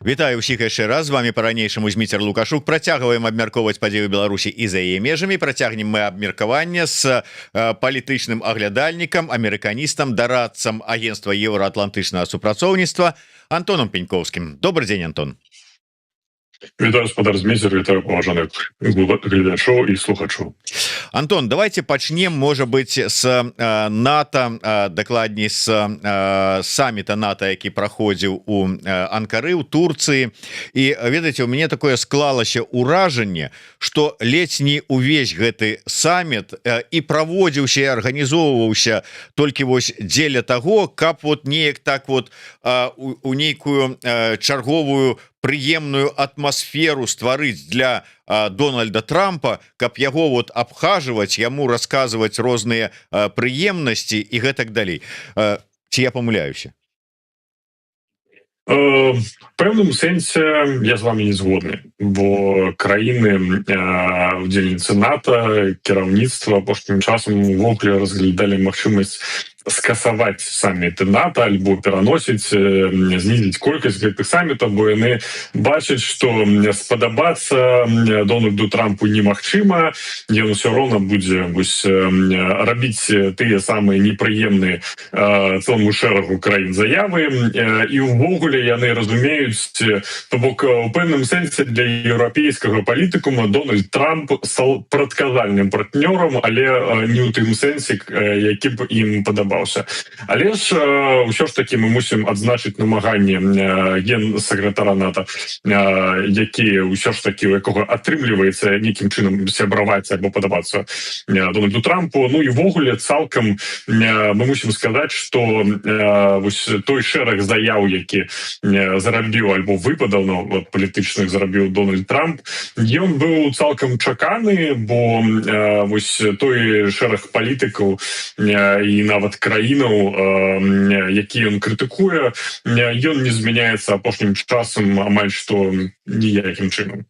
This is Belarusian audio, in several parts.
Вітаю ўсіх яшчэ раз, з вами по-ранейшаму Зміцер Лукашук. Працягваем абмяркоўваць падзею Беларусі і за яе межамі. Працягнем мы абмеркаванне з палітычным аглядальнікам, амерыканістам, дарадцам агентства еўраатлантычнага супрацоўніцтва Антоном Пеньковскім. Добрый дзень, Антон. Вітаю, гаспадар Зміцер, вітаю паважаных гледачоў і слухачоў. Антон, давайте пачнем, можа быць, з НАТО, дакладней з самміта НАТО, які праходзіў у Анкары, у Турцыі. І ведаеце, у мяне такое склалася ўражанне, што ледзь не ўвесь гэты самміт і праводзіўся і арганізоўваўся толькі вось дзеля таго, каб вот неяк так вот у нейкую чарговую прыемную атмасферу стварыць для Дональда Трампа, каб яго вот абхаживаць, яму расказваць розныя прыемнасці і гэтак далей. Ці я памыляюся? В пэўным сэнсе я з вами не згодны, бо краіны удзельніцы НАТО, кіраўніцтва апошнім часам увогуле разглядалі магчымасць скасаваць самміты НАТО альбо пераносіць, знізіць колькасць гэтых саммітаў, бо яны бачаць, што спадабацца Дональду Трампу немагчыма, ён усё роўна будзе рабіць тыя самыя непрыемныя цэлому шэрагу краін заявы, і ўвогуле яны разумеюць, то бок у пэўным сэнсе для еўрапейскага палітыкума Дональд Трамп стаў прадказальным партнёрам, але не ў тым сэнсе, які б ім падабаўся. Але ж ўсё ж таки мы мусім адзначыць намаганне генсакратара НАТО, які ўсё ж таки у якога атрымліваецца нейкім чынам сябраваць або падабацца Дональду Трампу. Ну і ввогуле цалкам мы мусім сказаць, што той шэраг заяў, які зарабіў альбо выпадаў палітычных зарабіў Дональд Трамп, ён быў цалкам чаканы, бо той шэраг палітыкаў і нават краінаў, які ён крытыкуе, ён не змяняецца апошнім часам амаль што ніякім чынам.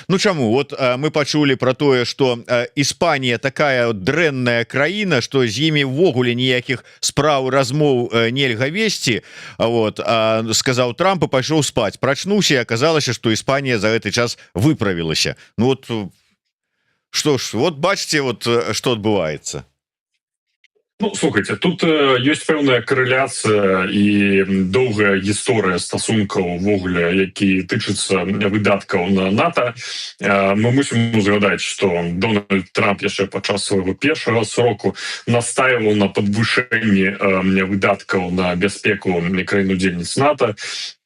Ну чаму? Вот мы пачулі про тое, што Іспанія такая дрэнная краіна, што з імі ўвогуле ніякіх спраў, размоў нельга весці. Вот, сказаў Трамп і пайшоў спаць. Прачнуўся, і аказалася, што Іспанія за гэты час выправілася. Ну вот, што ж, вот бачце, вот што адбываецца. Ну, слухайте, тут ёсць пэўная карэляцыя і доўгая гісторыя стасункаў увогуле, які тычыцца выдаткаў на НАТО. Мы мусім узгадаць, што Дональд Трамп яшчэ падчас свайго першага сроку настаиваў на падвышэнні выдаткаў на бяспеку краін-удзельніц НАТО.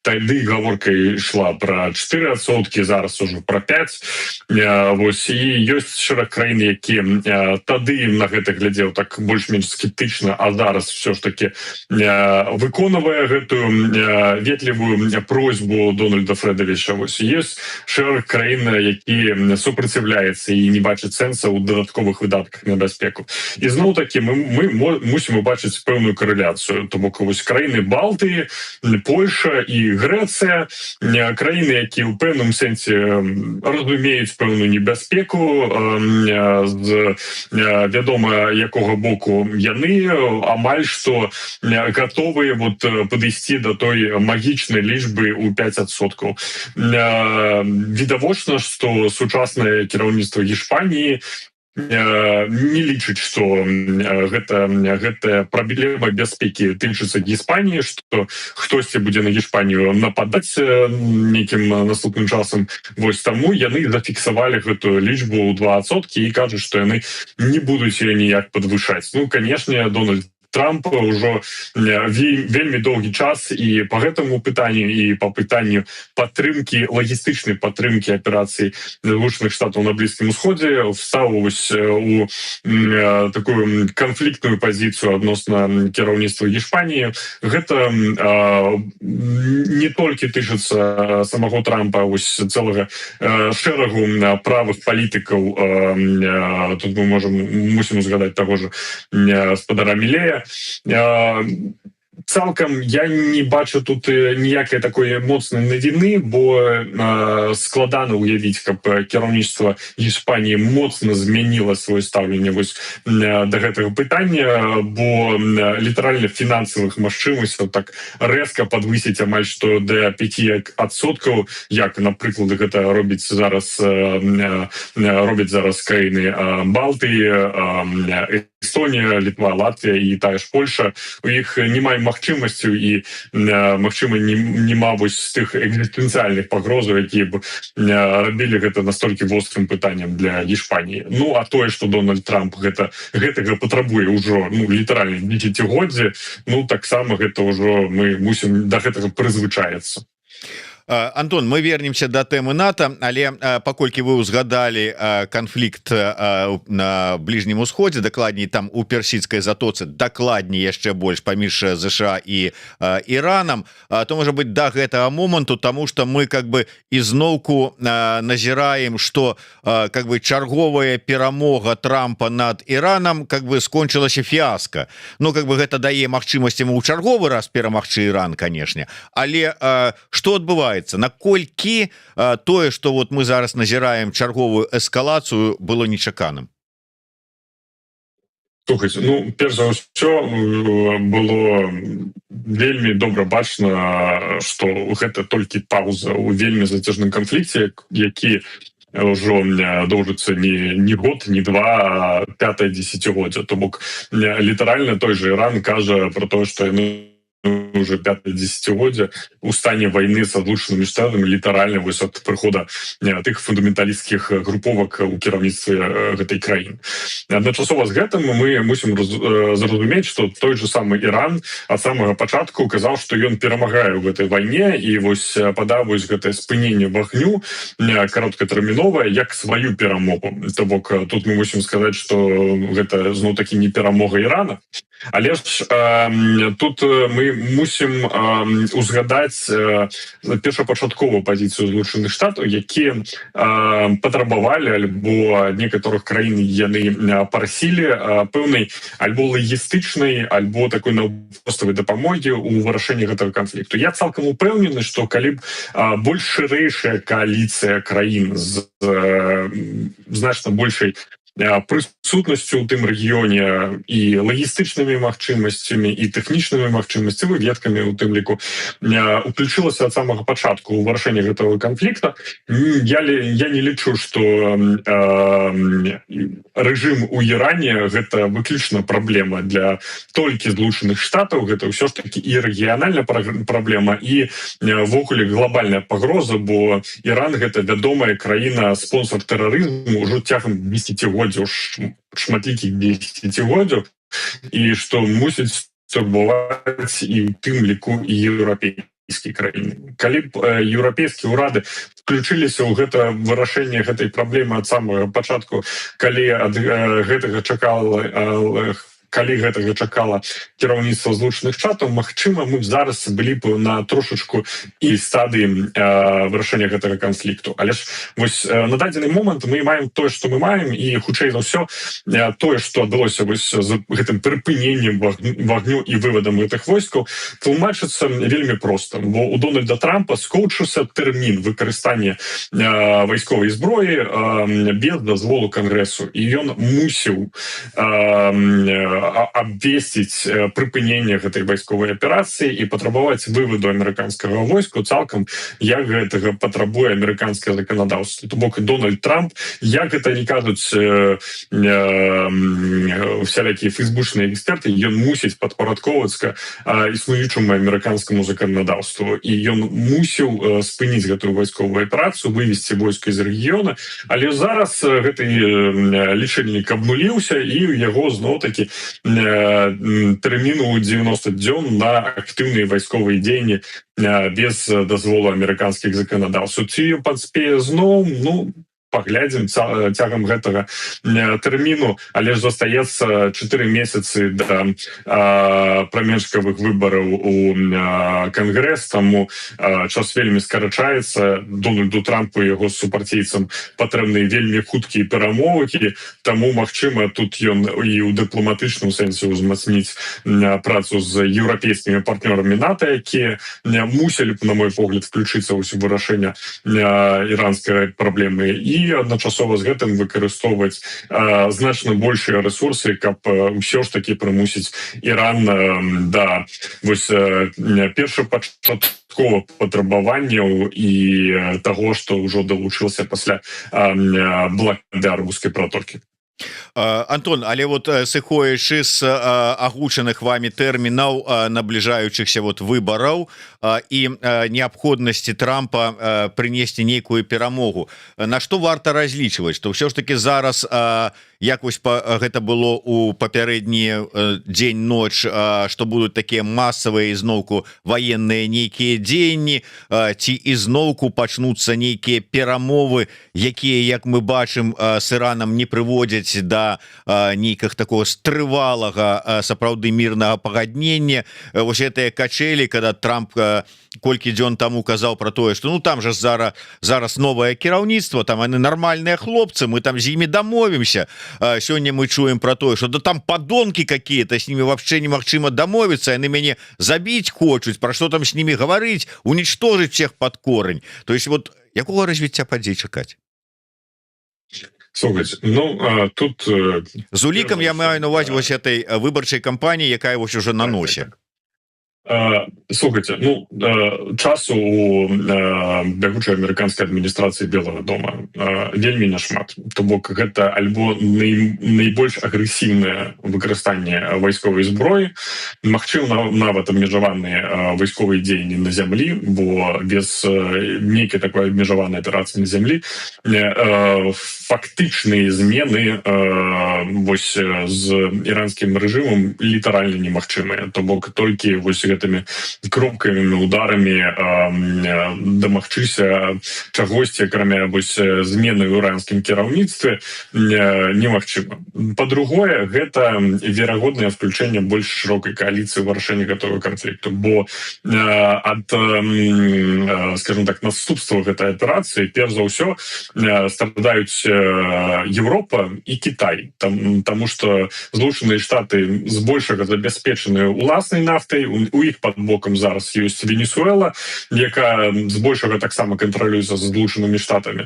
Тады гаворка ішла пра 4%, зараз ужо пра 5%. Вось, і ёсць шэраг краін, які тады на гэта глядзеў так больш-менш скептычна, а зараз все ж таки выконвае гэтую ветлівую просьбу Дональда Фрэдавіча. Вось, ёсць шэраг краін, які супраціўляецца і не бачыць сэнса ў дадатковых выдатках на бяспеку. І зноў-такі мы мусім убачыць пэўную карэляцыю. То бок, вось, краіны Балтыі, Польша і Грэцыя, краіны, які ў пэўным сэнсе разумеюць пэўную небяспеку, з вядома якога боку яны амаль што гатовыя падысці да той магічнай лічбы ў 5%. Відавочна, што сучаснае кіраўніцтва Іспаніі не лічыць, што гэтая праблема бяспекі тычыцца Іспаніі, што хтосьці будзе на Іспанію нападаць нейкім наступным часам. Вось таму яны зафіксавалі гэтую лічбу ў 2% і кажуць, што яны не будуць яе ніяк падвышаць. Ну, канешне, Дональд Трампа ўжо вельмі доўгі час і по гэтаму пытанню, і по пытанню падтрымкі, лагістычнай падтрымкі аперацыі Злучаных Штатаў на Блізкім Усходзе встаў у такую канфліктную пазіцыю адносна кіраўніцтва Іспаніі. Гэта не толькі тычыцца самого Трампа, вось цэлага шэрагу правых палітыкаў. Тут мы мусім узгадаць таго ж спадара Мілея. цалкам я не бачу тут ніякай такой моцнай навіны, бо складана уявіць, каб кіраўніцтва Іспаніі моцна змяніла сваё стаўленне вось да гэтага пытання, бо літаральна фінансавых магчымасцяў так рэзка падвысіць амаль што да 5%, як, напрыклад, гэта робяць зараз краіны Балтыі, Эстонія, Літва, Латвія і тая ж Польша. У іх няма магчымасцяў і, магчыма, няма вось тых экзістэнцыяльных пагрозаў, якія б рабілі гэта настолькі вострым пытаннем для Іспаніі. Ну, а тое, што Дональд Трамп гэтага патрабуе ўжо, ну, літаральна дзесяцігоддзе, ну, таксама гэта ўжо мы мусім да гэтага прызвычаецца. Антон, мы вернемся до тэмы НАТО, але паколькі вы узгадали канфлікт на Бліжнім Усходзе, дакладней там у персідскай затоцы, дакладней яшчэ больш паміж ЗША і Іранам, то можа быть до гэтага моманту, тому что мы как бы ізноўку назіраем, что как бы чарговая перамога Трампа над Іранам как бы скончылася фіаска. Ну как бы гэта дае магчымасць ему ў чарговы раз перамагчы Іран, канешне, але что адбываецца? Наколькі тое, што вот мы зараз назіраем чарговую эскалацыю, было нечаканым? Слухайте, ну, перш за ўсё было вельмі добра бачна, што гэта толькі пауза ў вельмі зацяжным канфлікце, які ўжо доўжыцца не год, не два, а 5-е дзесяцігоддзе. То бок літаральна той же Іран кажа про тое, што яны уже 5-е дзесяцігоддзе у стане войны со Злучанымі Штатамі, літаральна вось ад прыхода тых фундаменталісцкіх груповак у кіраўніцтве гэтай краіны. Адначасова з гэтым мы мусім зразумець, што той же самы Іран ад самага пачатку казаў, што ён перамагае ў гэтай вайне, і вось падаў вось гэтае спыненне вагню кароткатэрміновае як сваю перамогу. То бок тут мы мусім сказаць, што гэта зноў такі не перамога Ірана, але ж тут мы мусім узгадаць першапачатковую пазіцыю Злучаных Штатаў, якія патрабавалі альбо некаторых краін яны прасілі пэўнай альбо лагістычнай, альбо такой наўпроставай дапамогі ў вырашэнні гэтага канфлікту. Я цалкам упэўнены, што калі б больш шырэйшая кааліцыя краін з значна большай прысутнасцю ў тым рэгіёне і лагістычнымі магчымасцямі і тэхнічнымі магчымасцямі, веткамі у тым ліку уключылася ад самага пачатку ў вырашэнне гэтага канфлікта. Я не лічу, што рэжым у Іране гэта выключна праблема для толькі Злучаных Штатаў, гэта ўсё ж такі і рэгіянальная праблема, і ввогуле глобальная пагроза, бо Іран гэта вядомая краіна спонсор тэрарызму ўжо цягам дзесяцігоддзяў, шматлікіх дзесяцігоддзяў, і што мусіць турбаваць і ў тым ліку і еўрапейскія краіны. Калі б еўрапейскія ўрады включыліся ў гэта вырашэнне гэтай праблемы ад самага пачатку, калі ад гэтага чакала кіраўніцтва Злучаных Штатаў, магчыма, мы зараз былі б на трошачку і стадыі вырашэння гэтага канфлікту. Але ж вось на дадзены момант мы маем тое, што мы маем, і хутчэй за ўсё тое, што адбылося вось з гэтым прыпыненнем вагню і вывадам гэтых войскаў, тлумачыцца вельмі проста, бо у Дональда Трампа скончыўся тэрмін выкарыстання вайсковай зброі без дазволу Кангрэсу, і ён мусіў абвесціць прыпыненне гэтай вайсковай аперацыі і патрабаваць вываду амерыканскага войску цалкам, як гэтага патрабуе амерыканскае заканадаўства. То бок Дональд Трамп, як гэта не кажуць всялякія фейсбучныя эксперты, ён мусіць падпарадковацца існуючаму амерыканскаму заканадаўству, і ён мусіў спыніць гэтую вайсковую аперацыю, вывесці войска з рэгіёна, але зараз гэты лічыльнік абнуліўся, і яго зноў-такі тэрміну 90 дзён на актыўныя вайсковыя дзеянні без дазволу амерыканскіх заканадаўцаў. Ці паспее зноў, ну, паглядзім цягам гэтага тэрміну, але ж застаецца 4 месяцы да прамежкавых выбараў у Кангрэс, таму час вельмі скарачаецца. Дональду Трампу і яго супрацейцам патрэбныя вельмі хуткія перамовы, таму магчыма тут ён і ў дыпламатычным сэнсе ўзмацніць працу з еўрапейскімі партнёрамі НАТО, якія мусілі б, на мой погляд, включыцца ў вырашэнне іранскай праблемы, і адначасова з гэтым выкарыстоўваць значна большыя рэсурсы, каб ўсё ж таки прымусіць Іран да першапачаткова патрабаванняў і таго, што ўжо далучылася пасля блакады Армузскай протокі. Антон, але вот сыходзячы з агучаных вами тэрмінаў набліжаючыхся выбараў і неабходнасці Трампа прынесці нейкую перамогу, на што варта разлічваць, што ўсё ж таки зараз, як вось гэта было у папярэдні дзень-ноч, што будуць такія масавыя ізноўку ваенныя нейкія дзеянні, ці ізноўку пачнуцца нейкія перамовы, якія, як мы бачым, з Іранам не прыводзяць да нейкага такого стрывалага сапраўды мірнага пагаднення. Вось гэтыя качэлі, когда Трамп колькі дзён таму казаў про тое, что там же зараз новае кіраўніцтва, там яны нармальныя хлопцы, мы там з імі дамовімся. Сёння мы чуем про тое, что да там падонкі какие-то, с ними вообще немагчыма дамовіцца, яны мяне забіць хочуць, про что там с ними гаварыць, уничтожить всех под корень. То есть вот якога развіцця падзей чакаць? Слухайте, тут... З улікам я маю на увазе вось этой выбарчай кампаніі, якая вось уже на носе. Слухайте, часу у бягучай амерыканскай адміністрацыі Белага дома вельмі няшмат. То бок гэта альбо найбольш агрэсіўнае выкарыстанне вайсковай зброі, магчыма нават абмежаваныя вайсковыя дзеянні на зямлі, бо без нейкай такой абмежаванай аперацыі на зямлі фактычныя змены вось з іранскім рэжымам літаральна немагчымыя. То бок толькі вось гэтымі кропкавымі ударамі дамагчыся чагосьці, акрамя змены ў іранскім кіраўніцтве, немагчыма. Па-другое, гэта верагоднае включэнне больш шырокай кааліцыі вырашэння гэтага канфлікту, бо ад, скажем так, наступства гэтай аперацыі перш за ўсё страдаюць Европа і Кітай, таму што Злучаныя Штаты збольшага забяспечаны уласнай нафтай, у іх пад бокам зараз ёсць Венесуэла, якая збольшага таксама кантралюецца з Злучанымі Штатамі.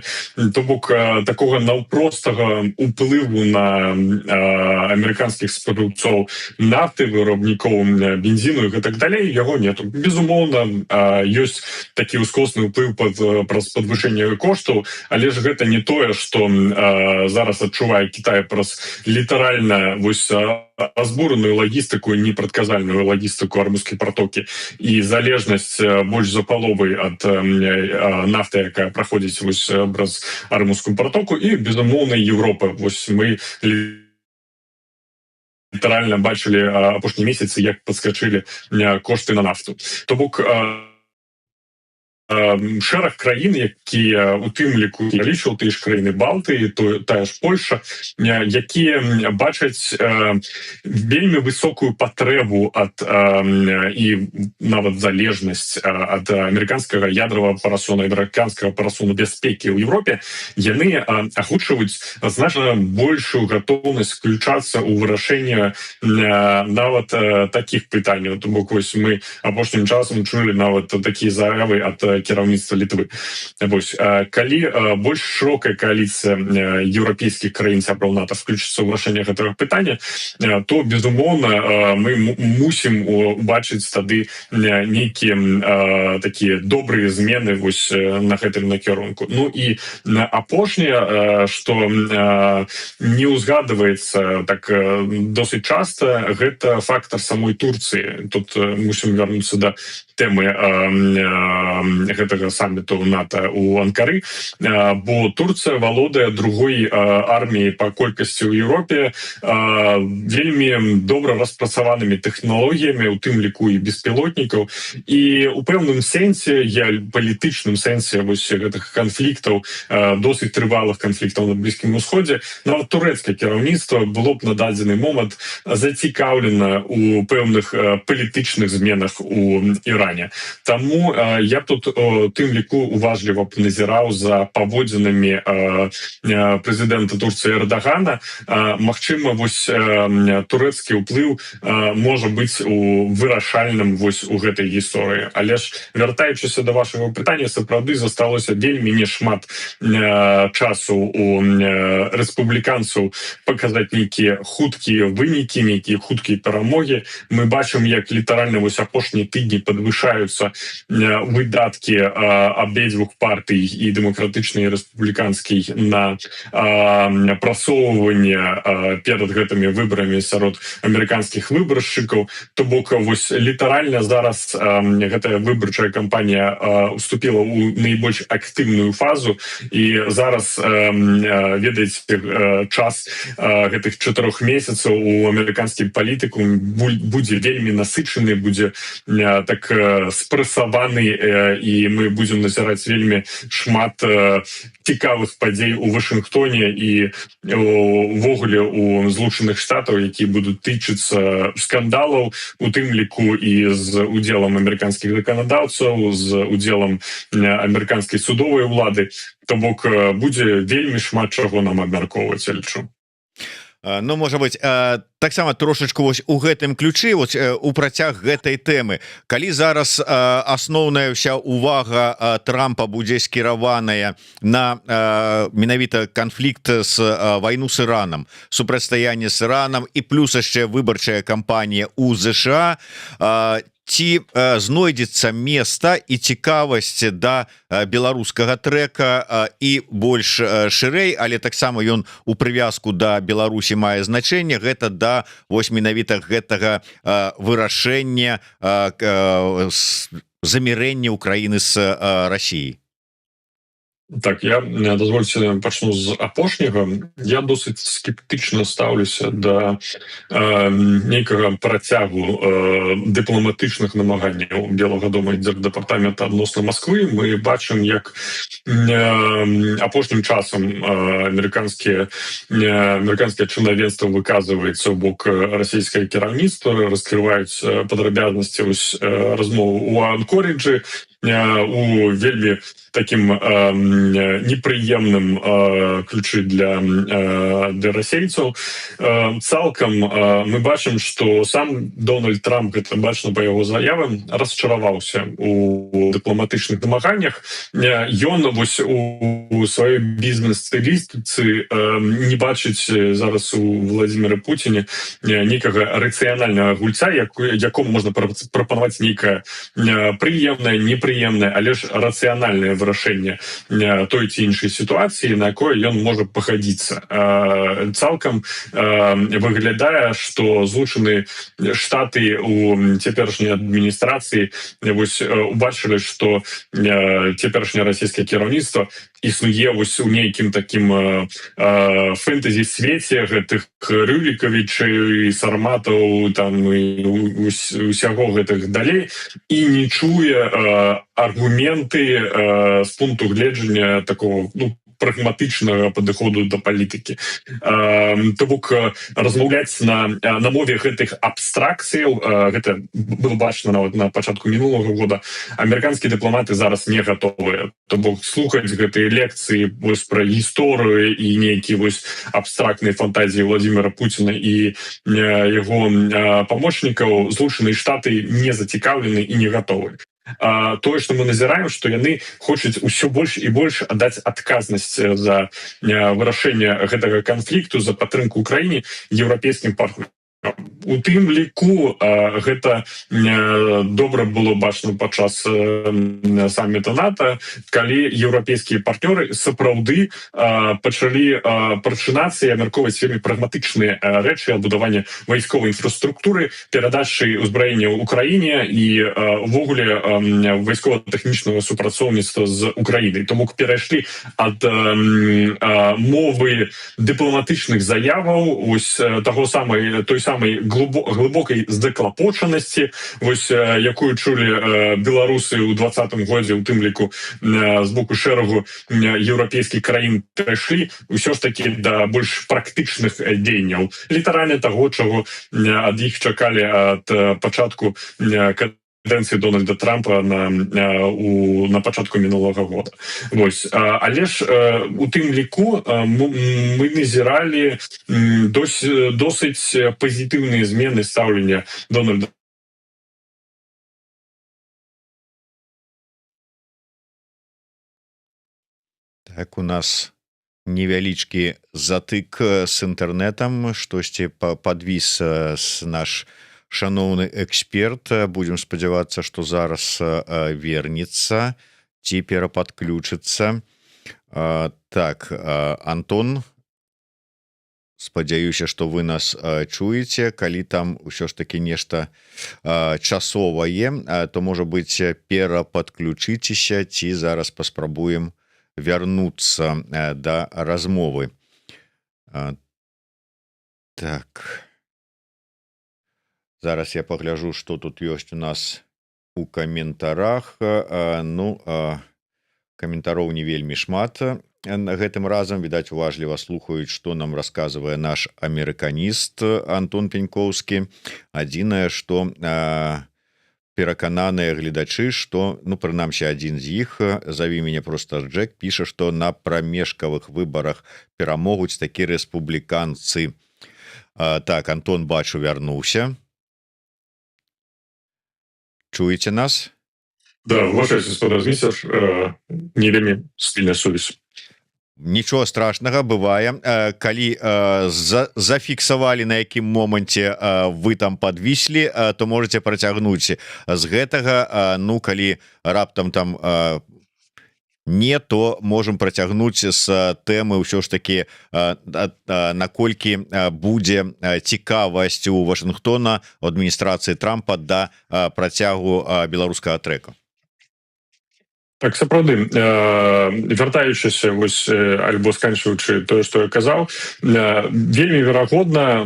То бок такога наўпростага ўплыву на амерыканскіх спажыўцоў нафты, вырабнікоў бензіну і так далей, яго нету. Безумоўна, ёсць такі ўскосны ўплыў праз падвышэнне коштаў, але ж гэта не тое, што зараз адчувае Кітай праз літаральна разбураную лагістыку, непрадказальную лагістыку Армузскай протокі і залежнасць больш за паловы ад нафты, якая праходзіць праз Армузскую протоку, і, безумоўна, Европа. Мы літаральна бачылі апошнія месяцы, як падскачылі кошты на нафту. То бок шэраг краін, якія у тым ліку лічыў тыя ж краіны Балтыі, тая ж Польша, якія бачаць вельмі высокую патрэбу і нават залежнасць ад амерыканскага ядравага парасону, амерыканскага парасону бяспекі ў Европе, яны агучваюць значна большую гатоўнасць включацца ў вырашэнне нават такіх пытанняў. То бок мы апошнім часам чулі нават такія заявы ад кіраўніцтва Літвы. Калі больш шырокая кааліцыя еўрапейскіх краін сяброў НАТО включыцца ў вырашэнне гэтага пытання, то, безумоўна, мы мусім убачыць тады нейкія такія добрыя змены на гэтым накірунку. І апошняе, што не ўзгадваецца так досыць часта, гэта фактар самой Турцыі. Тут мусім вярнуцца да тэмы гэтага самміту НАТО у Анкары, бо Турцыя валодае другой арміяй па колькасці ў Еўропе, вельмі добра распрацаванымі тэхналогіямі, у тым ліку і беспілотнікаў, і у пэўным сэнсе, палітычным сэнсе вось гэтых канфліктаў, досыць трывалых канфліктаў на Блізкім Усходзе, нават турэцкае кіраўніцтва было б на дадзены момант зацікаўлена у пэўных палітычных зменах у Іране. Таму я тут у тым ліку уважліва б назіраў за паводзінамі прэзідэнта Турцыі Эрдагана. Магчыма, вось турэцкі ўплыў можа быць у вырашальным вось у гэтай гісторыі. Але ж, вяртаючыся да вашага пытання, сапраўды засталося вельмі нешмат часу у рэспубліканцаў паказаць нейкія хуткія вынікі, нейкія хуткія перамогі. Мы бачым, як літаральна вось апошнія тыдні падвышаюцца выдаткі абедзвюх партый, і дэмакратычнай, і рэспубліканскай, на прасоўванне перад гэтымі выбарамі сярод амерыканскіх выбаршчыкаў. То бок вось літаральна зараз гэтая выбарчая кампанія уступіла ў найбольш актыўную фазу, і зараз, ведаеце, час гэтых 4 месяцаў у амерыканскім палітыку будзе вельмі насычаны, будзе так спрэсаваны, і мы будзем назіраць вельмі шмат цікавых падзей у Вашынгтоне і увогуле у Злучаных Штатаў, які будуць тычыцца скандалаў, у тым ліку і з удзелам амерыканскіх заканадаўцаў, з удзелам амерыканскай судовай улады. То бок будзе вельмі шмат чаго нам абмяркоўваць, я лічу. Ну, можа быть, таксама трошачку вось у гэтым ключы, вось у працяг гэтай тэмы, калі зараз асноўная ўся увага Трампа будзе скіраваная на менавіта канфлікт з вайну з Іранам, супрацьстаянне з Іранам, і плюс яшчэ выбарчая кампанія ў ЗША, ці знойдзецца места і цікавасць да беларускага трэка і больш шырэй, але таксама ён у прывязку да Беларусі мае значэнне, гэта да вось менавіта гэтага вырашэння замірэння Украіны з Расіяй. Так, я, дазвольце, пачну з апошняга. Я досыць скептычна стаўлюся да нейкага працягу дыпламатычных намаганняў Белага дома і дэпартамента адносна Масквы. Мы бачым, як апошнім часам амерыканскае чынавенства выказваецца ў бок расійскае кіраўніцтва, раскрываюць падрабязнасці размовы ў Анкорыджы, у вельмі таким непрыемным ключы для расейцаў. Цалкам мы бачым, што сам Дональд Трамп, гэта бачна па яго заявам, расчараваўся у дыпламатычных намаганнях. Ён вось у сваёй бізнес-стылістыцы не бачыць зараз у Владзіміры Пуціне нейкага рацыянальнага гульца, якому можна прапанаваць нейкае прыемнае, непрыемнае, але ж рацыянальнае вырашэнне той ці іншай сітуацыі, на якой ён можа пахадзіцца. Цалкам выглядае, што Злучаныя Штаты у цяперашняй адміністрацыі вось убачылі, што цяперашняе расійскае кіраўніцтва існуе вось у нейкім такім фэнтэзі-свеце гэтых Рюрікавічаў і Сарматаў, там і усяго гэтых далей, і не чуе аргументы з пункту гледжання такого, прагматычнага падыходу да палітыкі. То бок размаўляць на мове гэтых абстракцыяў, гэта было бачна нават на пачатку мінулага года, амерыканскія дыпламаты зараз не гатовыя. То бок слухаць гэтыя лекцыі вось пра гісторыю і нейкі вось абстрактныя фантазіі Владзіміра Пуціна і яго памочнікаў Злучаныя Штаты не зацікаўлены і не гатовы. Тое, што мы назіраем, што яны хочуць усё больш і больш аддаць адказнасць за вырашэнне гэтага канфлікту, за падтрымку Украіне еўрапейскім партнерам. У тым ліку гэта добра было бачна падчас самміта НАТО, калі еўрапейскія партнёры сапраўды пачалі прачынацца і абмяркоўваць вельмі прагматычныя рэчы адбудавання вайсковай інфраструктуры, перадачы ўзбраення ў краіне і увогуле вайскова-тэхнічнага супрацоўніцтва з Украінай. Тому перайшлі ад мовы дыпламатычных заяваў ось той самай глыбокай здэклапочанасці, вось якую чулі беларусы ў 2020 годзе, у тым ліку з боку шэрагу еўрапейскіх краін, перайшлі ўсё ж такі да больш практычных дзеянняў, літаральна таго, чаго ад іх чакалі ад пачатку кадэнцыі Дональда Трампа на пачатку мінулага года. Вось. Але ж у тым ліку мы назіралі досыць пазітыўныя змены стаўлення Дональда. Так, у нас невялічкі затык з інтэрнэтам, штосьці падвіс наш шаноўны эксперт. Будзем спадзявацца, што зараз вернецца ці перападключыцца. Так, Антон, спадзяюся, што вы нас чуеце. Калі там ўсё ж такі нешта часовае, то, можа быць, перападключыцеся, ці зараз паспрабуем вярнуцца да размовы. Так. Зараз я пагляжу, што тут ёсць у нас у каментарах. Каментароў не вельмі шмат гэтым разам. Відаць, уважліва слухаюць, што нам расказвае наш амерыканіст Антон Пенькоўскі. Адзінае, што перакананыя гледачы, што, прынамсі, адзін з іх, заві мяне проста Джек, піша, што на прамежкавых выбарах перамогуць такі рэспубліканцы. Так, Антон, бачу, вярнуўся. Чуеце нас? Да, уважаемый господин Мисер, не вельмі стильная сувязь. Нічого страшнага, бывае. Калі зафіксавалі, на якім моманце вы там падвіслі, то можете працягнуць з гэтага. Калі раптам там не, то можам працягнуць з тэмы ўсё ж такі, наколькі будзе цікавасць у Вашынгтона, у адміністрацыі Трампа да працягу беларускага трэка. Так, сапраўды, вяртаючыся альбо сканчваючы тое, што я казаў, вельмі верагодна,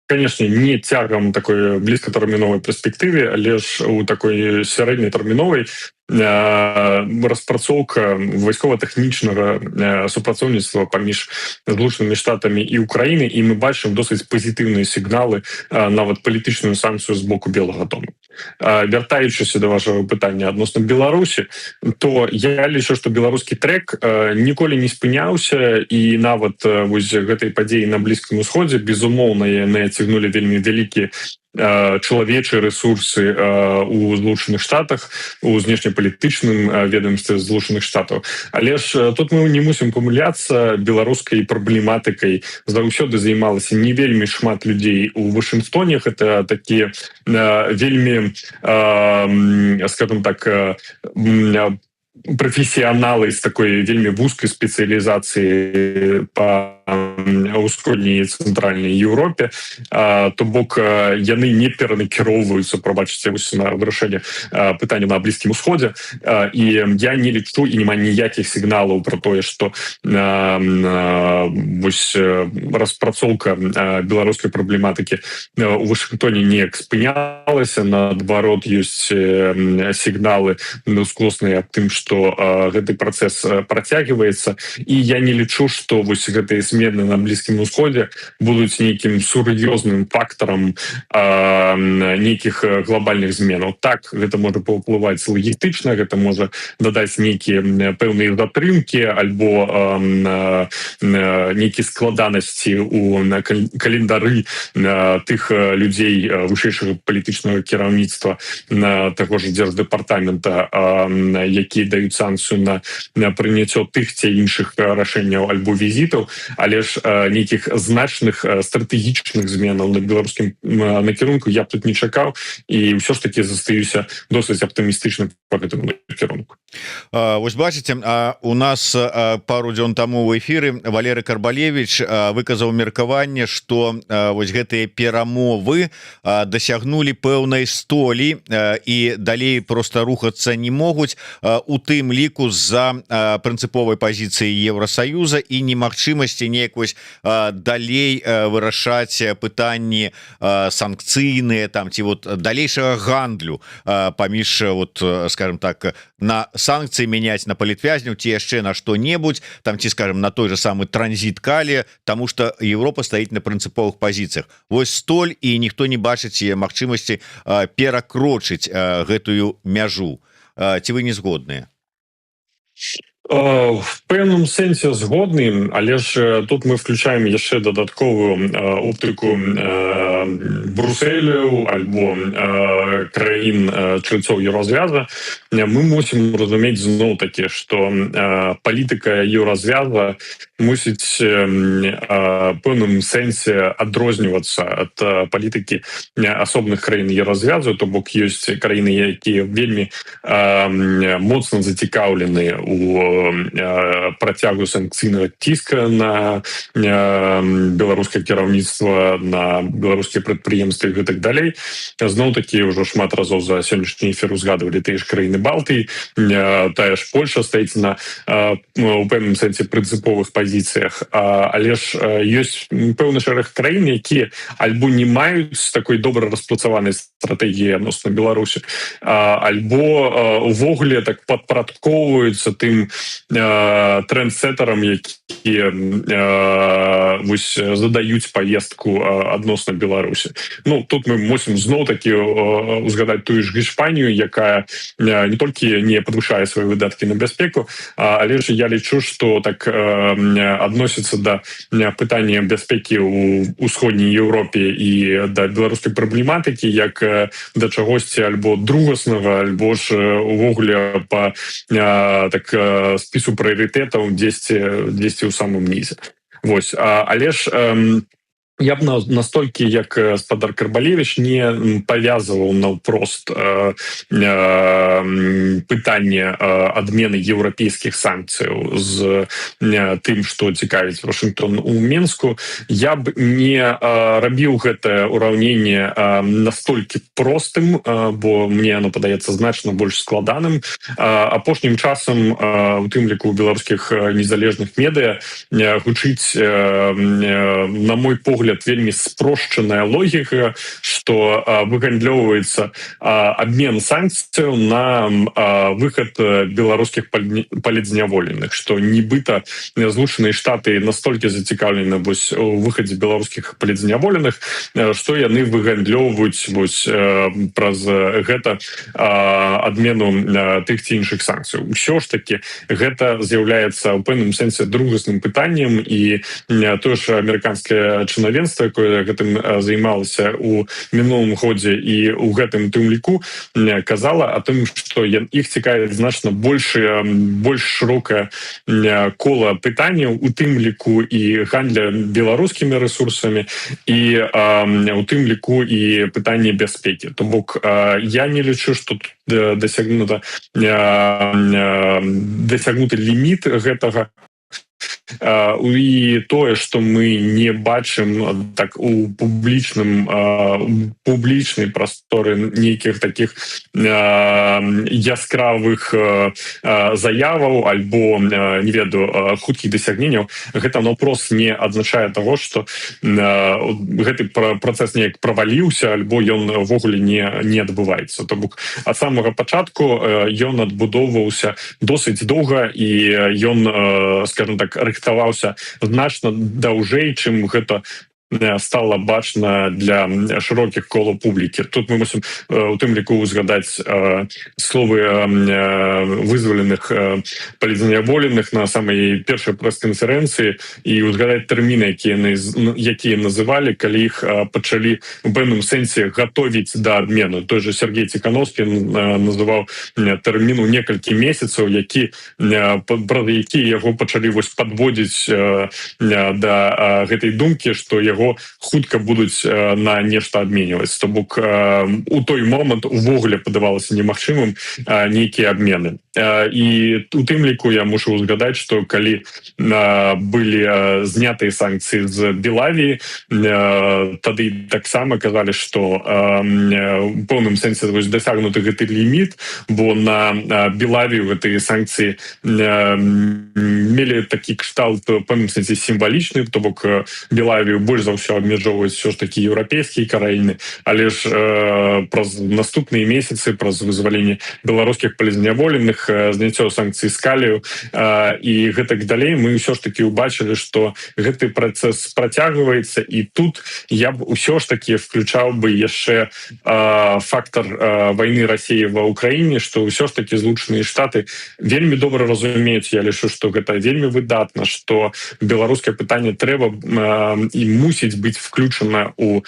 конечно, не цягам такой блізкатэрміновай перспектыве, але ж у такой сярэднятэрміновай распрацоўка вайскова-тэхнічнага супрацоўніцтва паміж Злучанымі Штатамі і Украінай, і мы бачым досыць пазітыўныя сігналы, нават палітычную санкцыю з боку Белага дома. Вяртаючыся да вашага пытання адносна Беларусі, то я лічу, што беларускі трэк ніколі не спыняўся, і нават гэтай падзеі на Блізкім Усходзе, безумоўна, яны адцягнулі вельмі вялікія чалавечыя рэсурсы у Злучаных Штатах, у знешнепалітычным ведомстве Злучаных Штатаў. Але ж тут мы не мусім памыляцца, беларускай праблематыкай заўсёды займалася не вельмі шмат людзей у Вашынгтоне. Гэта такія вельмі, скажем так, прафесіяналы з такой вельмі вузкай спецыялізацыі па ўсходняй і цэнтральнай Еўропе, то бок яны не перанакіроўваюцца, прабачыце, на вырашэнне пытання на Блізкім Усходзе, і я не лічу і няма ніякіх сігналаў пра тое, што распрацоўка беларускай праблематыкі у Вашынгтоне неяк спынялася. Наадварот, ёсць сігналы ускосныя аб тым, што гэты працэс працягваецца, і я не лічу, што гэтыя змены на Блізкім Усходзе будуць нейкім сур'ёзным фактарам нейкіх глобальных зменаў. Так, гэта можа паўплываць лагістычна, гэта можа дадаць нейкія пэўныя затрымкі альбо нейкія складанасці ў календары тых людзей вышэйшага палітычнага кіраўніцтва таго ж дзярждэпартамента, якія даюць санкцыю на прыняццё тых ці іншых рашэнняў альбо візітаў. Але ж нейкіх значных стратэгічных зменаў на беларускім накірунку я б тут не чакаў, і ўсё ж таки застаюся досыць аптымістычным по гэтаму накірунку. Вось бачыце, у нас пару дзён таму ў эфіры Валерый Карбалевич выказаў меркаванне, што вось гэтыя перамовы дасягнулі пэўнай столі і далей просто рухацца не могуць, у тым ліку з-за прынцыповай пазіцыі Еўрасаюза і немагчымасці неяк вось далей вырашаць пытанні санкцыйныя там ці вот далейшага гандлю паміж вот скажем так на санкцыі мяняць на палітвязняў ці яшчэ на што-небудзь там ці скажем на той же самы транзіт калія, тому что Европа стаіць на прынцыповых пазіцыях. Вось столь і ніхто не бачыць магчымасці перакрочыць гэтую мяжу. Ці вы не згодныя? В пэўным сэнсе згодны, але ж тут мы включаем яшчэ дадатковую оптыку Брусселю альбо краін чальцоў еўразвяза. Мы мусім разумець зноў такі, што палітыка еўразвяза мусіць пэўным сэнсе адрознівацца ад палітыкі асобных краін еўразвязу, то бок ёсць краіны, якія вельмі моцна зацікаўлены у працягу санкцыйнага ціска на беларускае кіраўніцтва, на беларускія прадпрыемствы і гэтак далей. Зноў-такі ўжо шмат разоў за сённяшні эфір узгадывалі тыя ж краіны Балтыі, тая ж Польша стаіць на у пэўным сэнсе прынцыповых пазіцыях, але ж ёсць пэўны шэраг краін, якія альбо не маюць такой добра распрацаванай стратэгіі адносна Беларусі, альбо увогуле так падпарадкоўваюцца тым трендсеттерам, якія вось задаюць павестку адносна Беларусі. Ну, тут мы мусім зноў-такі узгадаць тую ж Іспанію, якая не толькі не падвышае свае выдаткі на бяспеку, але ж я лічу, што так адносіцца да пытання бяспекі ў усходняй Еўропе і да беларускай праблематыкі як да чагосьці альбо другаснага, альбо ж увогуле па так спісу прыярытэтаў дзесьці ў самым нізе. Вось, але ж я б настолькі, як спадар Карбалевич, не павязываў наўпрост пытанне адмены еўрапейскіх санкцыяў з тым, што цікавіць Вашынгтон у Мінску. Я б не рабіў гэтае ўраўненне настолькі простым, бо мне оно падаецца значна больш складаным. Апошнім часам, у тым ліку беларускіх незалежных медыа, гучыць, на мой погляд, вельмі спрошчаная логіка, што выгандлёўваецца абмен санкцыяў на выхад беларускіх палітзняволеных, што нібыта Злучаныя Штаты настолькі зацікаўлены вось у выхадзе беларускіх палітзняволеных, што яны выгандлёўваюць вось праз гэта адмену тых ці іншых санкцыяў. Усё ж такі гэта з'яўляецца ў пэўным сэнсе другасным пытаннем, і тое ж амерыканскае чынавенства, якое гэтым займалася ў мінулым годзе і ў гэтым тым ліку, казала о том, што іх цікавіць значна больш шырокае кола пытанняў, у тым ліку і гандля беларускімі рэсурсамі, і у тым ліку і пытанне бяспекі. То бок я не лічу, што дасягнуты ліміт гэтага, і тое, што мы не бачым так у публічнай прасторы нейкіх такіх яскравых заяваў альбо не ведаю хуткіх дасягненняў, гэта наўпрост не адзначае таго, што гэты працэс неяк праваліўся альбо ён увогуле не адбываецца. То бок ад самага пачатку ён адбудоўваўся досыць доўга, і ён, скажем так, рыхтаваўся значна даўжэй, чым гэта стала бачна для шырокіх колаў публікі. Тут мы мусім у тым ліку узгадаць словы вызваленых палізнеаболеных на самай першай прэс-канферэнцыі і узгадаць тэрміны, якія называлі, калі іх пачалі у пэўным сэнсе гатовіць да абмену. Той же Сергей Ціхановскі называў тэрмін у некалькі месяцаў, праз які яго пачалі падводзіць да гэтай думкі, што яго хутка будуць на нешта абменьваць. То бок у той момант увогуле падавалася немагчымым нейкія абмены. І у тым ліку я мушу узгадаць, што калі былі знятыя санкцыі з Белавіі, тады таксама казалі, што у пэўным сэнсе дасягнуты гэты ліміт, бо на Белавію гэтыя санкцыі мелі такі кшталт у пэўным сэнсе сімвалічны, то бок Белавію больш за ўсё абмяжоўваюць все ж такі еўрапейскія краіны, але ж праз наступныя месяцы, праз вызваленне беларускіх палізнеаболеных, зняццё санкцый з калію і гэтак далей, мы ўсё ж такі ўбачылі, што гэты працэс працягваецца, і тут я б ўсё ж такі включаў бы яшчэ фактор вайны Расіі ва Ўкраіне, што ўсё ж такі Злучаныя Штаты вельмі добра разумеюць, я лічу, што гэта вельмі выдатна, што беларускае пытанне трэба і мусіць быць включана у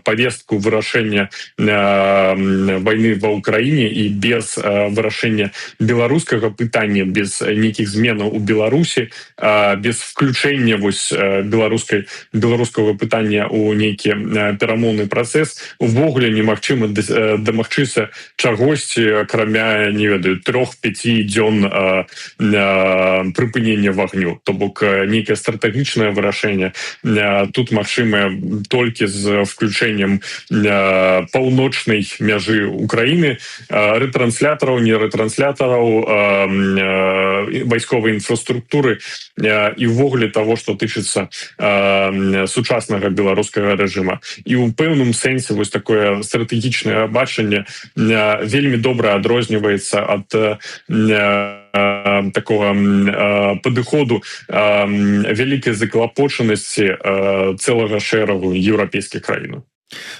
повестку вырашэння вайны ва Ўкраіне, і без вырашэння беларускага пытання, без нейкіх зменаў у Беларусі, без включэння беларускага пытання у нейкі перамоўны працэс увогуле немагчыма дамагчыся чагосьці, акрамя, не ведаю, 3-5 дзён прыпынення вагню. То бок нейкае стратэгічнае вырашэнне тут магчымае толькі з включэннем паўночнай мяжы Украіны, рэтранслятораў, не рэтранслятораў, вайсковай інфраструктуры і ўвогуле того, што тычыцца сучаснага беларускага рэжыма. І ў пэўным сэнсе вось такое стратэгічнае бачанне вельмі добра адрозніваецца ад такого падыходу вялікай заклапочанасці цэлага шэрагу еўрапейскіх краін.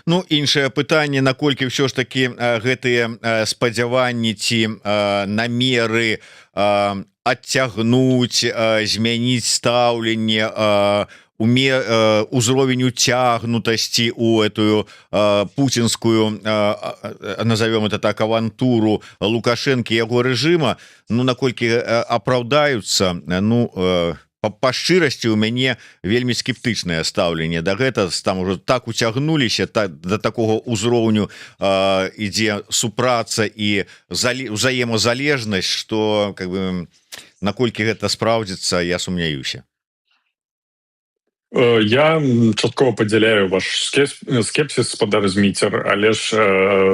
Ну, іншае пытанне, наколькі ўсё ж такі гэтыя спадзяванні ці намеры адцягнуць, змяніць стаўленне, узровень уцягнутасці у этую пуцінскую, назовем это так, авантуру Лукашэнкі і яго рэжыма, ну, наколькі апраўдаюцца, ну, па шчырасці у мяне вельмі скептычнае стаўленне да гэта. Там ужо так уцягнуліся, да такога ўзроўню ідзе супраца і ўзаемазалежнасць, што как бы наколькі гэта спраўдзіцца, я сумняюся. Я часткова падзяляю ваш скепсіс, спадар Зміцер, але ж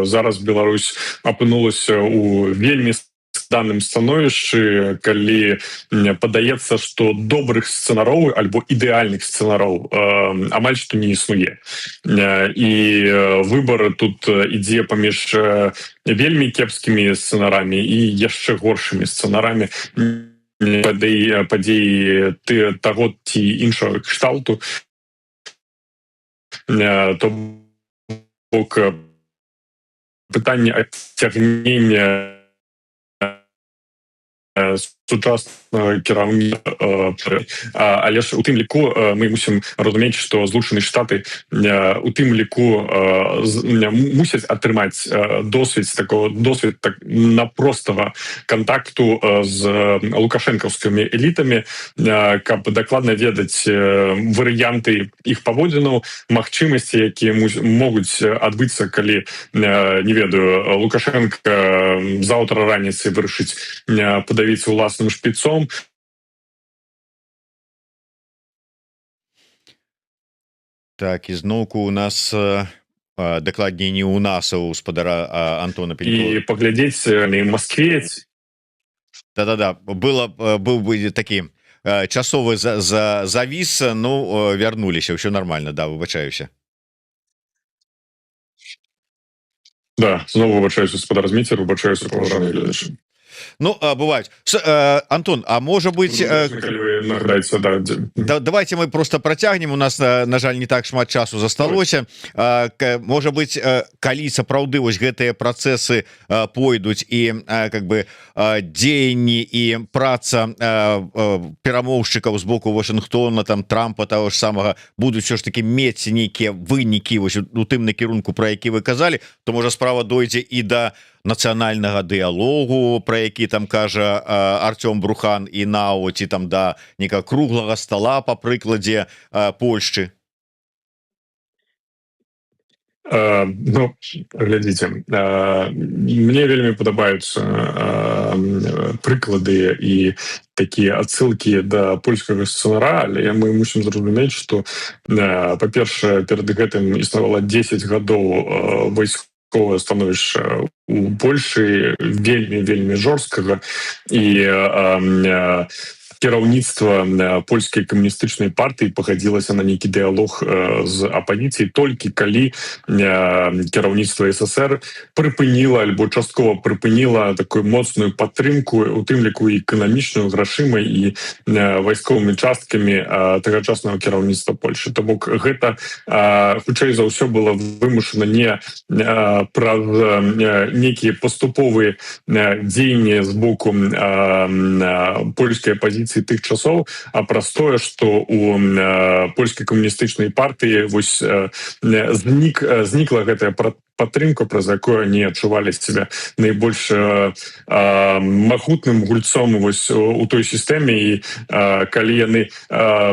зараз Беларусь апынулася ў вельмі данным становішчы, калі падаецца, што добрых сцэнароў альбо ідэальных сцэнароў амаль што не існуе. І выбар тут ідзе паміж вельмі кепскімі сцэнарамі і яшчэ горшымі сцэнарамі падзеі таго ці іншага кшталту. То бок пытанне адцягнення сучаснага кіраўніцтва, але ж у тым ліку мы мусім разумець, што Злучаныя Штаты у тым ліку мусяць атрымаць досвед напростага контакту з лукашэнкаўскімі элітамі, каб дакладна ведаць варыянты іх паводзінаў, магчымасці, якія могуць адбыцца, калі, не ведаю, Лукашенко заўтра раніцай вырашыць падавіць уласным шпіцом. Так, і зноўку у нас дакладней не у нас, а у спадара Антона Пенькова. І паглядзець на Москве. Да-да-да, быў бы такі часовы завіс, ну, вярнуліся, ўсё нормально, да, выбачаюся. Да, зноў выбачаюся, спадар Зміцер, выбачаюся, паважаныя гледачы. Ну бываюць. Антон, а можа быть давайте мы просто процягнем, у нас на жаль не так шмат часу засталося. Можа быть, калі сапраўды вось гэтыя працэсы пойдуць і как бы дзеянні і праца перамоўшчыкаў з боку Вашынгтона, там Трампа того ж самага будуць все ж таки мець нейкія вынікі вось у тым накірунку, про які вы казалі, то можа справа дойдзе і да нацыянальнага дыялогу, про які там кажа Артём Брухан, і ці там да некага круглага стола по прыкладзе Польшчы. Ну, глядзіце, мне вельмі падабаюцца прыклады і такія адсылкі да польскага сцэнара, але мы мусім зразумець, што па-першае, перад гэтым існавала 10 гадоў вайсковае становішча у Польшы вельмі жорсткага, і кіраўніцтва польскай камуністычнай партыі пагадзілася на нейкі дыялог з апазіцыяй толькі калі кіраўніцтва СССР прыпыніла альбо часткова прыпыніла такую моцную падтрымку, у тым ліку эканамічную, грашымай і вайсковымі часткамі тагачаснага кіраўніцтва Польшы. То бок гэта хутчэй за ўсё было вымушана не праз нейкія паступовыя дзеянні з боку польскай апазіцыі тых часоў, а праз тое, што у польскай камуністычнай партыі вось знікла гэтая падтрымка, праз якую они адчувалі себя найбольш магутным гульцом вось у той сістэме, і калі яны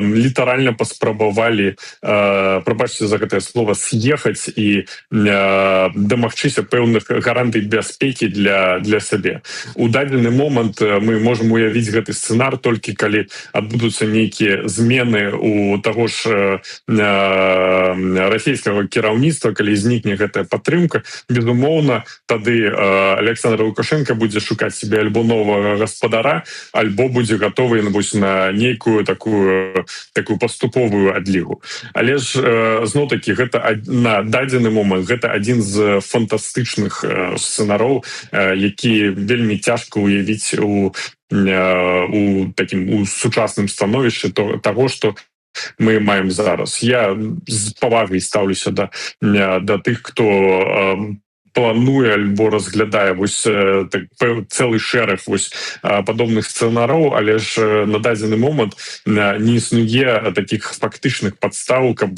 літаральна паспрабавалі, прабачце за гэтае слово, съехаць і дамагчыся пэўных гарантый бяспекі для сябе. У дадзены момант мы можам уявіць гэты сцэнар толькі калі адбудуцца нейкія змены у таго ж расійскага кіраўніцтва, калі знікне гэтая падтрымка. Безумоўна, тады Александр Лукашенко будзе шукаць себе альбо новага гаспадара, альбо будзе гатовы на нейкую такую паступовую адлігу. Але ж зноў-такі гэта на дадзены момант гэта адзін з фантастычных сцэнароў, які вельмі цяжка уявіць у сучасным становішчы таго, што мы маем зараз. Я з павагай стаўлюся да тых, хто плануе альбо разглядае вось цэлы шэраг вось падобных сцэнараў, але ж на дадзены момант не існуе такіх фактычных падстаў, каб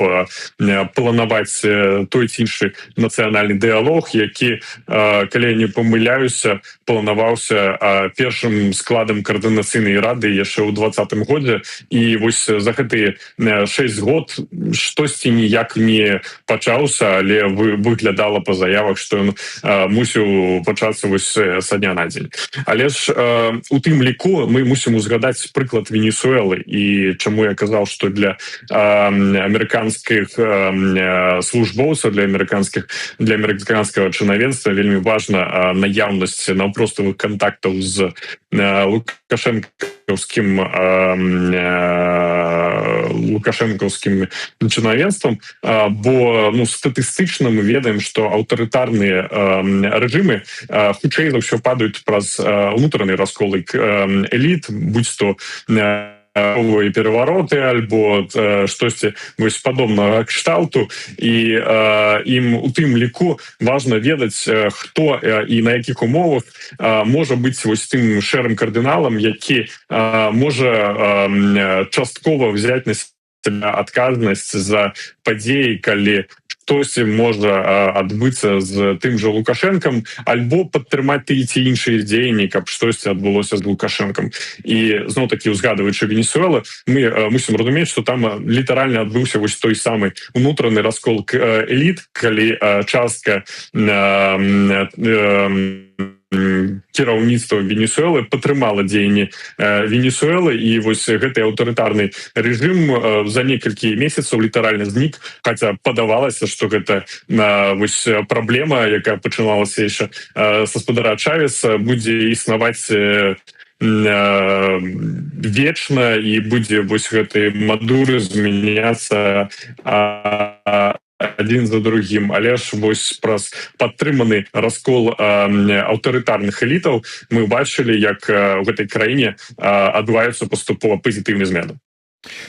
планаваць той ці іншы нацыянальны дыялог, які, калі я не памыляюся, планаваўся першым складам каардынацыйнай рады яшчэ ў 2020 годзе, і вось за гэтыя 6 год штосьці ніяк не пачаўся, але выглядала па заявах, што мусіў пачацца вось са дня на дзень. Але ж у тым ліку мы мусім узгадаць прыклад Венесуэлы, і чаму я казаў, што для амерыканскіх службоўцаў, для амерыканскага чынавенства вельмі важна наяўнасць наўпроставых кантактаў з лукашэнкаўскім чынавенствам, бо статыстычна мы ведаем, што аўтарытарныя рэжымы хутчэй за ўсё падаюць праз унутраны раскол эліт, будь-то перавароты альбо штосьці вось падобнага кшталту, і ім у тым ліку важна ведаць, хто і на якіх умовах можа быць вось тым шэрым кардыналам, які можа часткова взяць на себя адказнасць за падзеі, калі штосьці можа адбыцца з тым жа Лукашэнкам, альбо падтрымаць тыя ці іншыя дзеянні, каб штосьці адбылося з Лукашэнкам. І зноў-такі, узгадваючы Венесуэлу, мы мусім разумець, што там літаральна адбыўся вось той самы унутраны раскол эліт, калі частка кіраўніцтва Венесуэлы падтрымала дзеянні Венесуэлы, і вось гэты аўтарытарны рэжым за некалькі месяцаў літаральна знік, хаця падавалася, што гэта вось праблема, якая пачыналася яшчэ са спадара Чавеса, будзе існаваць вечна, і будзе вось гэты Мадуры змяняцца адзін за другім, але ж вось праз падтрыманы раскол аўтарытарных элітаў мы бачылі, як у гэтай краіне адбываюцца паступова пазітыўныя змены.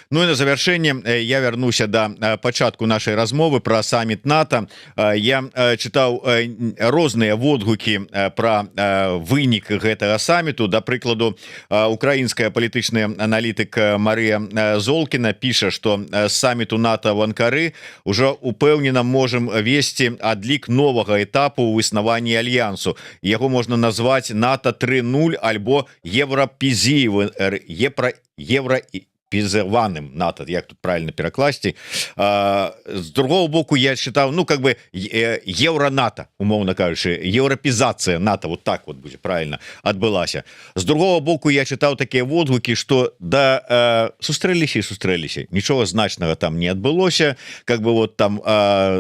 Ну и на завершение я вернуся до пачатку нашей размовы про саммит НАТО. Я читаў розныя водгукі про вынік гэтага саммиту. Да прыкладу, украинская палітычная аналітык Мария Золкина піша, что с саммиту НАТО в Анкары уже упэўнена можем весці адлік новага этапу ў існаванні альянсу. Яго можна назваць НАТО 3.0 альбо евро пізаваным НАТО, як тут правильно перакласці. З другого боку я считал, ну как бы евро-НАТО, умоўно кажучы, еўрапізацыя НАТО, вот так вот будзе правильно адбылася. З другого боку я читал такія водгукі, что да сустрэліся, нічога значнага там не адбылося, как бы вот там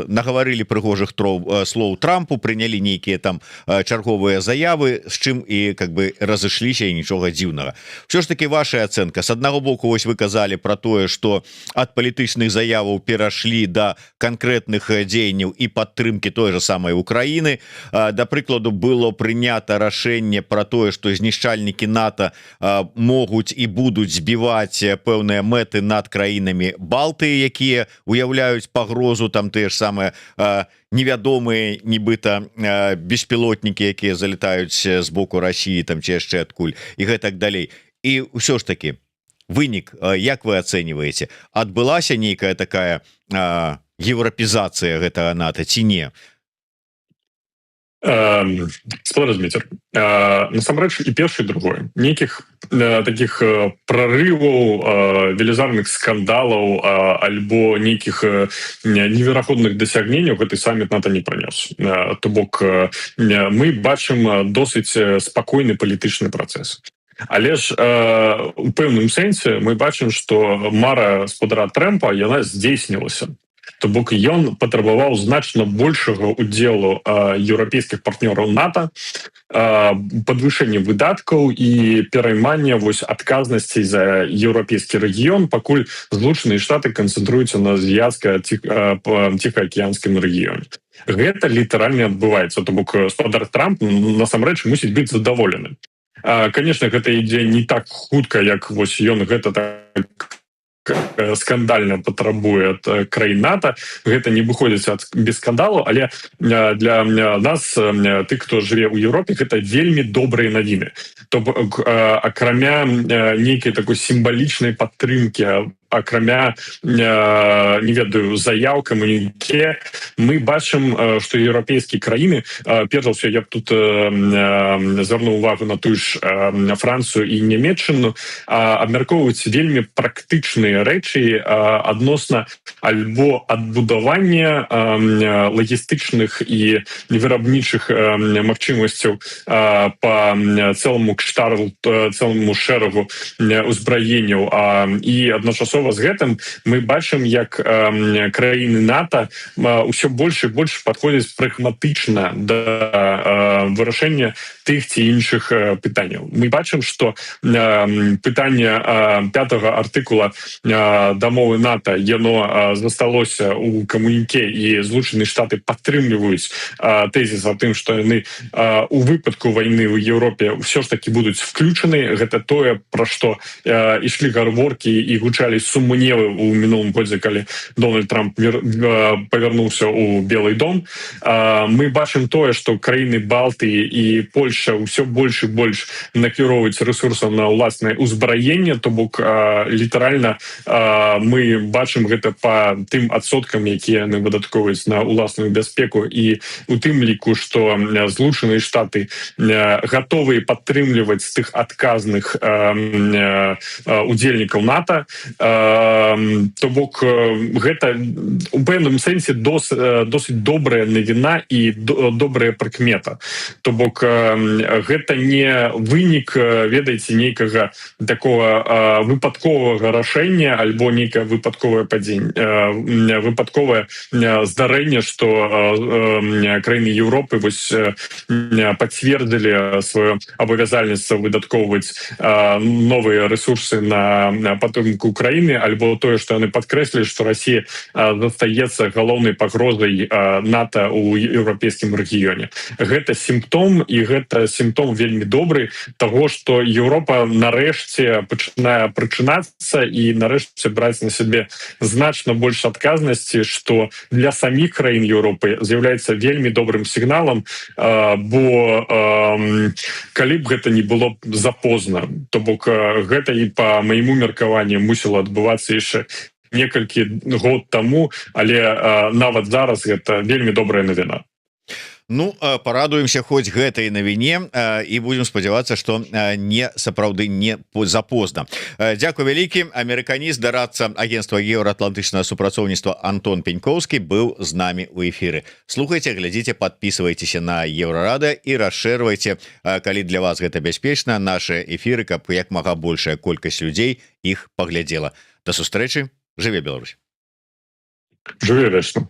наговорили прыгожых слоў Трампу, прынялі нейкія там чарговыя заявы, з чым і как бы разышліся, і нічога дзіўнага. Все ж таки ваша ацэнка. С аднаго боку, вось вы казали про тое, что от палітычных заяваў перашлі до конкретных дзеянняў і падтрымки той же самой Украины. Да прыкладу, было прынята рашэнне про тое, что знішчальнікі НАТО могуць і будуць збіваць пэўныя мэты над краінамі Балтыі, якія уяўляюць пагрозу, там тыя ж самыя невядомыя нібыта беспілотнікі, якія залетаюць з боку России там ці яшчэ адкуль і гэтак далей. І ўсё ж таки вынік, як вы ацэньваеце, адбылася нейкая такая еўрапізацыя гэтага НАТО ці не? Размецер, насамрэч і першы, і другое. Нейкіх таких прорываў, велізарных скандалаў альбо нейкіх невераходных дасягненняў гэты саммит НАТО не пранёс. То бок мы бачым досыць спакойны палітычны працэс. Але ж у пэўным сэнсе мы бачым, што мара спадара Трэмпа яна здзейснілася. То бок ён патрабаваў значна большага удзелу еўрапейскіх партнёраў НАТО, падвышэння выдаткаў і пераймання вось адказнасцей за еўрапейскі рэгіён, пакуль Злучаныя Штаты канцэнтруюцца на азіяцка-ціхаакіянскім рэгіёне. Гэта літаральна адбываецца. То бок спадар Трамп насамрэч мусіць быць задаволены. Конечно, гэта ідзе не так хутка, як вось ён гэта так скандальна патрабуе ад краін НАТО. Гэта не выходзіць без скандалу, але для нас, тых, хто жыве ў Еўропе, гэта вельмі добрыя навіны. То бок акрамя нейкай такой сімвалічнай падтрымкі, акрамя, не ведаю, заяў, камуніке, мы бачым, што еўрапейскія краіны, перш за ўсё, я б тут звярнуў увагу на тую ж Францыю і Нямецчыну, абмяркоўваюць вельмі практычныя рэчы адносна альбо адбудавання лагістычных і вырабнічых магчымасцяў па цэлому шэрагу узбраенняў, і адначасова з гэтым мы бачым, як краіны НАТО ўсё больш і больш падходзяць прагматычна да вырашэння тых ці іншых пытанняў. Мы бачым, што пытанне 5-го артыкула дамовы НАТО, яно засталося ў камуніке, і Злучаныя Штаты падтрымліваюць тэзіс о тым, што яны у выпадку вайны ў Еўропе ўсё ж таки будуць включаны. Гэта тое, пра што ішлі гаворкі і гучалі сумневы ў мінулым годзе, калі Дональд Трамп павярнуўся ў Белый дом. Мы бачым тое, што краіны Балтыі і Польша ўсё больш і больш накіроўваюць рэсурсам на ўласнае ўзбраенне. То бок літаральна мы бачым гэта па тым адсоткам, якія яны выдаткоўваюць на ўласную бяспеку, і у тым ліку, што Злучаныя Штаты гатовыя падтрымліваць тых адказных удзельнікаў НАТО. То бок гэта у пэўным сэнсе досыць добрая навіна і добрая прыкмета. То бок гэта не вынік, ведаеце, нейкага такого выпадковага рашэння альбо нейкае выпадковае выпадковае здарэнне, што краіны Еўропы вось пацвердзілі сваё абавязальніцтва выдаткоўваць новыя рэсурсы на падтрымку Украіны. краіны альбо тое што яны падкрэслілі што Расія застаецца галоўнай пагрозай НАТО у еўрапейскім рэгіёне. Гэта сімптом і гэта сімптом вельмі добры того што Еўропа нарэшце пачынае прачынацца і нарэшце браць на сябе значна больш адказнасці, што для саміх краін Еўропы з'яўляецца вельмі добрым сігналам, бо калі б гэта не было запозна, то бок гэта і по майму меркаванню мусіла адбывацца яшчэ некалькі год таму, але нават зараз гэта вельмі добрая навіна. Ну парадуемся хоць гэтай навіне і будем спадзявацца што не сапраўды не запозна. Дзякуй вялікі. Амерыканіст, дарадца агентства еўраатлантычнага супрацоўніцтва Антон Пенькоўскі быў з намі ў эфіры. Слухайце, глядзіце, подписывайтеся на Еўрарада і расшэрвайце, калі для вас гэта бяспечна, нашы эфіры, каб як мага большая колькасць людзей іх паглядзела. Да сустрэчы. Жыве Беларусь. Жыве вечна.